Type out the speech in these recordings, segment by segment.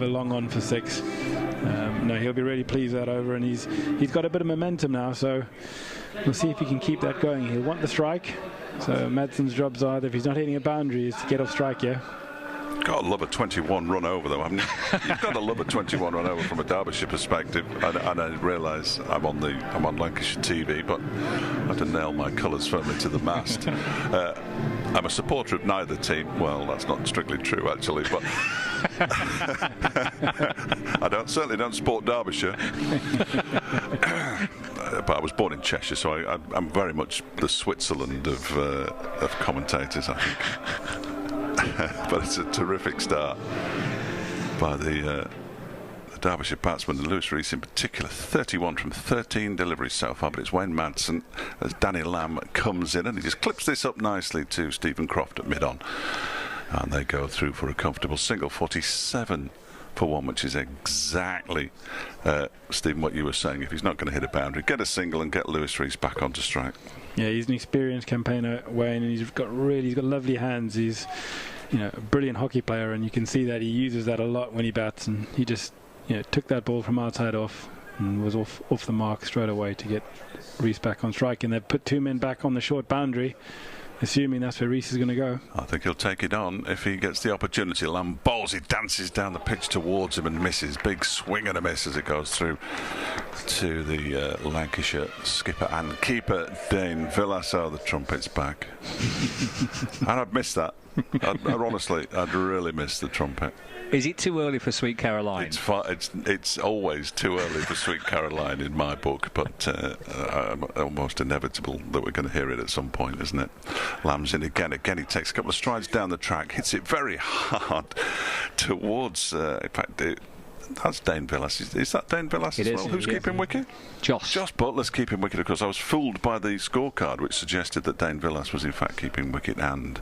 A long on for 6. No, he'll be really pleased with that over, and he's got a bit of momentum now, so we'll see if he can keep that going. He'll want the strike, so Madsen's jobs are, if he's not hitting a boundary, is to get off strike here. Got to love a 21 run over, though, haven't you? You've got to love a 21 run over from a Derbyshire perspective. And I realise I'm on Lancashire TV, but I have to nail my colours firmly to the mast. I'm a supporter of neither team. Well, that's not strictly true, actually, but I certainly don't support Derbyshire. But I was born in Cheshire, so I'm very much the Switzerland of commentators, I think. But it's a terrific start by the Derbyshire batsman, Lewis Rees in particular. 31 from 13 deliveries so far, but it's Wayne Madsen as Danny Lamb comes in, and he just clips this up nicely to Stephen Croft at mid-on, and they go through for a comfortable single. 47 for 1, which is exactly, Stephen, what you were saying. If he's not going to hit a boundary, get a single and get Lewis Rees back onto strike. Yeah, he's an experienced campaigner, Wayne, and he's got lovely hands. He's a brilliant hockey player, and you can see that he uses that a lot when he bats, and he just took that ball from outside off and was off the mark straight away to get Rees back on strike, and they've put 2 men back on the short boundary, assuming that's where Rees is going to go. I think he'll take it on if he gets the opportunity. Lamb bowls, he dances down the pitch towards him and misses. Big swing and a miss as it goes through to the Lancashire skipper and keeper Dane Villas. Oh, the trumpet's back. And I've missed that. I'd really missed the trumpet. Is it too early for Sweet Caroline? It's always too early for Sweet Caroline in my book, but almost inevitable that we're going to hear it at some point, isn't it? Lamb's in again. Again, he takes a couple of strides down the track, hits it very hard towards. In fact, that's Dane Villas. Is that Dane Villas as well? Who's keeping wicket? Jos Buttler's keeping wicket, of course. I was fooled by the scorecard, which suggested that Dane Villas was in fact keeping wicket and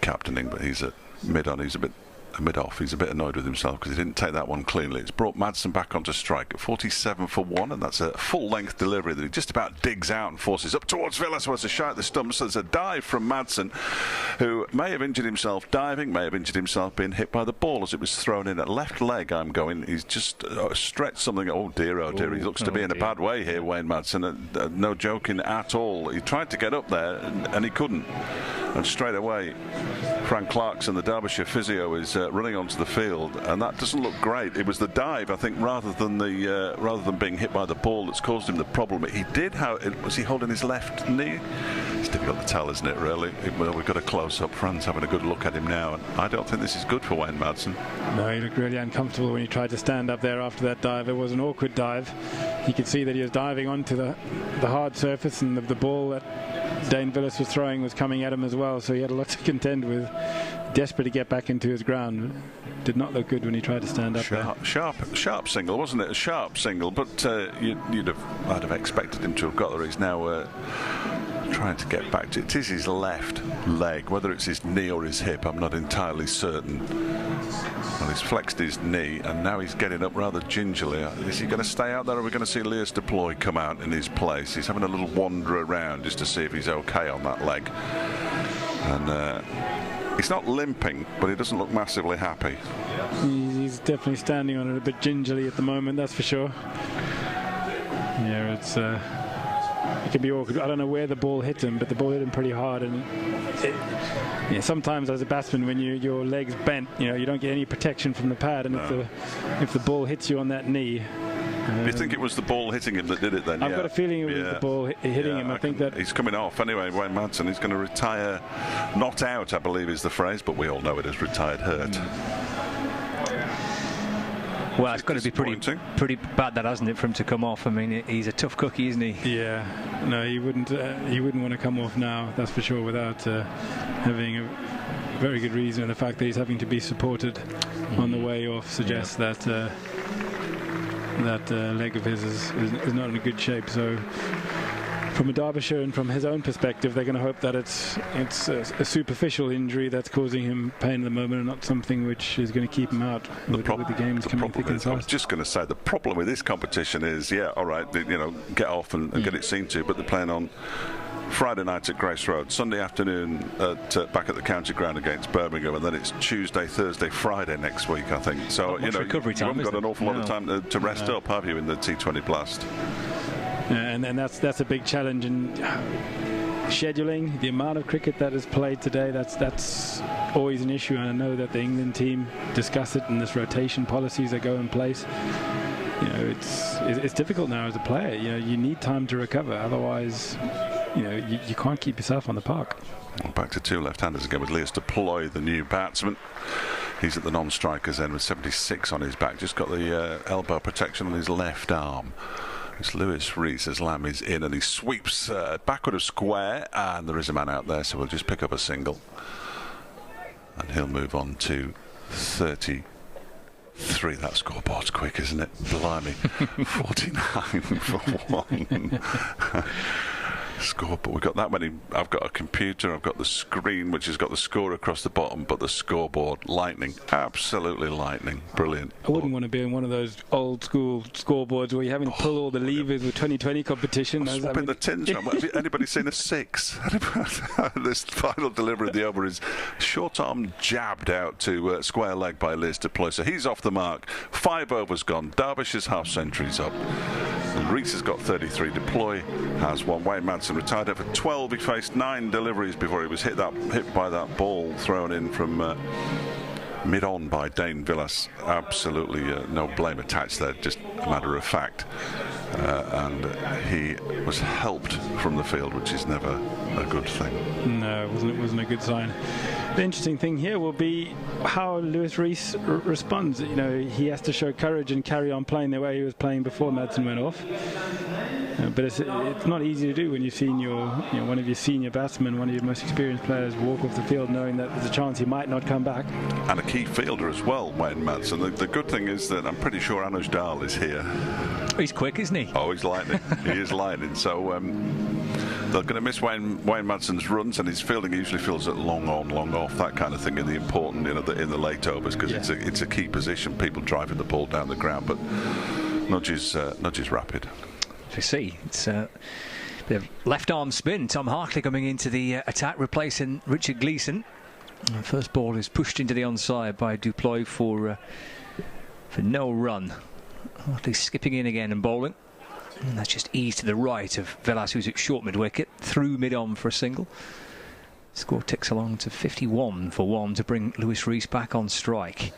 captaining, but he's at mid-on. He's a bit mid-off. He's a bit annoyed with himself because he didn't take that one cleanly. It's brought Madsen back onto strike at 47 for 1, and that's a full-length delivery that he just about digs out and forces up towards Villas, who has a shot at the stumps. So there's a dive from Madsen, who may have injured himself diving, may have injured himself being hit by the ball as it was thrown in at left leg. He's just stretched something. Oh dear, he looks to be in a bad way here, Wayne Madsen. No joking at all. He tried to get up there and he couldn't. And straight away, Frank Clarkson, the Derbyshire physio, is running onto the field, and that doesn't look great. It was the dive, I think, rather than being hit by the ball that's caused him the problem. He did. Was he holding his left knee? It's difficult to tell, isn't it? Really. We've got a close-up. Fran's having a good look at him now, and I don't think this is good for Wayne Madsen. No, he looked really uncomfortable when he tried to stand up there after that dive. It was an awkward dive. You could see that he was diving onto the hard surface, and the ball that Dane Villas was throwing was coming at him as well, so he had a lot to contend with. Desperate to get back into his ground. Did not look good when he tried to stand up there. Sharp single, wasn't it? A sharp single, but I'd have expected him to have got there. He's now trying to get back to it. It is his left leg, whether it's his knee or his hip, I'm not entirely certain. Well, he's flexed his knee, and now he's getting up rather gingerly. Is he going to stay out there, or are we going to see Leas Deploy come out in his place? He's having a little wander around just to see if he's okay on that leg. And he's not limping, but he doesn't look massively happy. He's definitely standing on it a bit gingerly at the moment, that's for sure. Yeah, it can be awkward. I don't know where the ball hit him, but the ball hit him pretty hard, and sometimes as a batsman, when your legs bent, you don't get any protection from the pad, and if the ball hits you on that knee. Do you think it was the ball hitting him that did it then? I've got a feeling it was the ball hitting him. I think that he's coming off anyway. Wayne Madsen, he's going to retire, not out, I believe is the phrase, but we all know it as retired hurt. Well, it's got to be pretty bad, that, hasn't it, for him to come off? I mean, he's a tough cookie, isn't he? Yeah. No, he wouldn't want to come off now, that's for sure, without having a very good reason. And the fact that he's having to be supported on the way off suggests that that leg of his is not in a good shape. So from a Derbyshire and from his own perspective, they're going to hope that it's a superficial injury that's causing him pain at the moment, and not something which is going to keep him out with the games coming thick and fast. I was just going to say, the problem with this competition is, all right, get off and get it seen to, but they're playing on Friday night at Grace Road, Sunday afternoon back at the county ground against Birmingham, and then it's Tuesday, Thursday, Friday next week, I think. So you haven't got an awful lot of time to rest up, have you, in the T20 Blast? And that's a big challenge in scheduling. The amount of cricket that is played today, that's always an issue, and I know that the England team discuss it, and this rotation policies that go in place. It's difficult now as a player. You need time to recover, otherwise you can't keep yourself on the park. Back to two left-handers again with Lewis Deploy, the new batsman. He's at the non-strikers end with 76 on his back, just got the elbow protection on his left arm. It's Lewis Rees as Lamb is in, and he sweeps backward of square, and there is a man out there, so we'll just pick up a single, and he'll move on to 33. That scoreboard's quick, isn't it? Blimey. 49 for 1. Score, but we've got that many. I've got a computer, I've got the screen which has got the score across the bottom, but the scoreboard, lightning, absolutely lightning, brilliant. I wouldn't want to be in one of those old school scoreboards where you're having to pull all the levers with 2020 competition. Swapping the tins. Have anybody seen a 6? This final delivery of the over is short arm jabbed out to square leg by Liz Deploy, so he's off the mark. 5 overs gone, Derbyshire's half century's up, and Rees has got 33, Deploy has 1. Wayne Madsen retired over 12. He faced 9 deliveries before he was hit by that ball thrown in from mid-on by Dane Villas. Absolutely no blame attached there, just a matter of fact. And he was helped from the field, which is never a good thing. No, it wasn't a good sign. The interesting thing here will be how Lewis Rees responds. He has to show courage and carry on playing the way he was playing before Madsen went off. But it's not easy to do when you've seen one of your senior batsmen, one of your most experienced players, walk off the field knowing that there's a chance he might not come back. And a key fielder as well, Wayne Madsen. The good thing is that I'm pretty sure Anuj Dal is here. He's quick, isn't he? Oh, he's lightning. He is lightning. So they're going to miss Wayne Madsen's runs, and his fielding usually feels at long on, long off, that kind of thing in the important, in the late overs, because it's a key position. People driving the ball down the ground, but Nudge is rapid. You see, it's a bit of left arm spin. Tom Hartley coming into the attack, replacing Richard Gleeson. And the first ball is pushed into the onside by Deploy for no run. Hartley skipping in again and bowling. And that's just ease to the right of Villas, who's at short mid-wicket, through mid-on for a single. Score ticks along to 51 for 1 to bring Lewis Rees back on strike.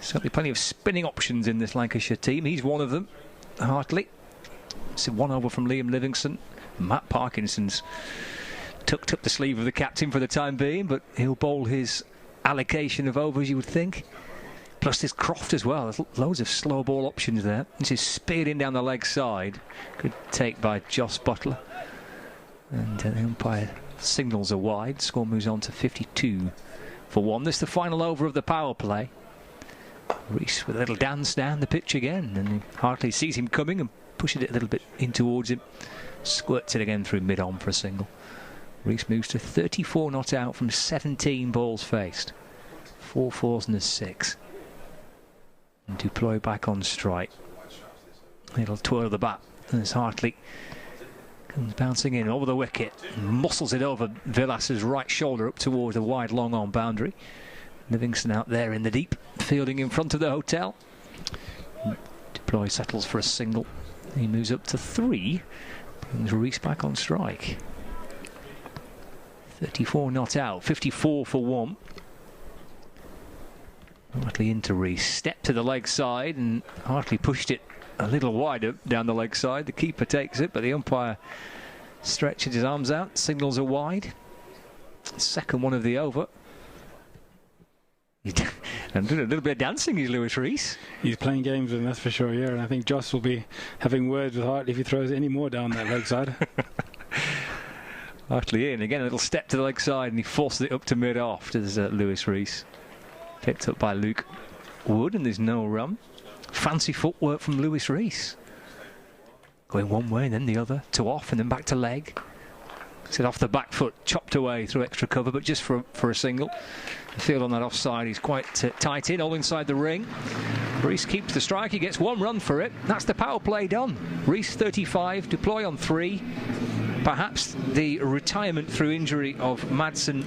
Certainly plenty of spinning options in this Lancashire team. He's one of them, Hartley. It's 1 over from Liam Livingston. Matt Parkinson's tucked up the sleeve of the captain for the time being, but he'll bowl his allocation of overs, you would think. Plus there's Croft as well. There's loads of slow ball options there. This is speared in down the leg side. Good take by Jos Buttler. And the umpire signals a wide. Score moves on to 52 for 1. This is the final over of the power play. Rees with a little dance down the pitch again, and Hartley sees him coming and pushes it a little bit in towards him. Squirts it again through mid-on for a single. Rees moves to 34 not out from 17 balls faced. 4 fours and a 6. And Deploy back on strike. Little twirl of the bat as Hartley comes bouncing in over the wicket and muscles it over Villas's right shoulder up towards the wide long on boundary. Livingston out there in the deep, fielding in front of the hotel. Deploy settles for a single. He moves up to 3, brings Rees back on strike. 34 not out, 54 for 1. Hartley into Rees, step to the leg side, and Hartley pushed it a little wider down the leg side. The keeper takes it, but the umpire stretches his arms out, signals a wide. Second one of the over. And doing a little bit of dancing, is Lewis Rees. He's playing games with him, that's for sure, yeah. And I think Jos will be having words with Hartley if he throws any more down that leg side. Hartley in, again a little step to the leg side, and he forces it up to mid-off to Lewis Rees. Picked up by Luke Wood, and there's no run. Fancy footwork from Lewis Rees. Going one way and then the other, to off and then back to leg. Set off the back foot, chopped away through extra cover, but just for a single. The field on that offside is quite tight in, all inside the ring. Rees keeps the strike, he gets 1 run for it. That's the power play done. Rees 35, Deploy on 3. perhaps the retirement through injury of Madsen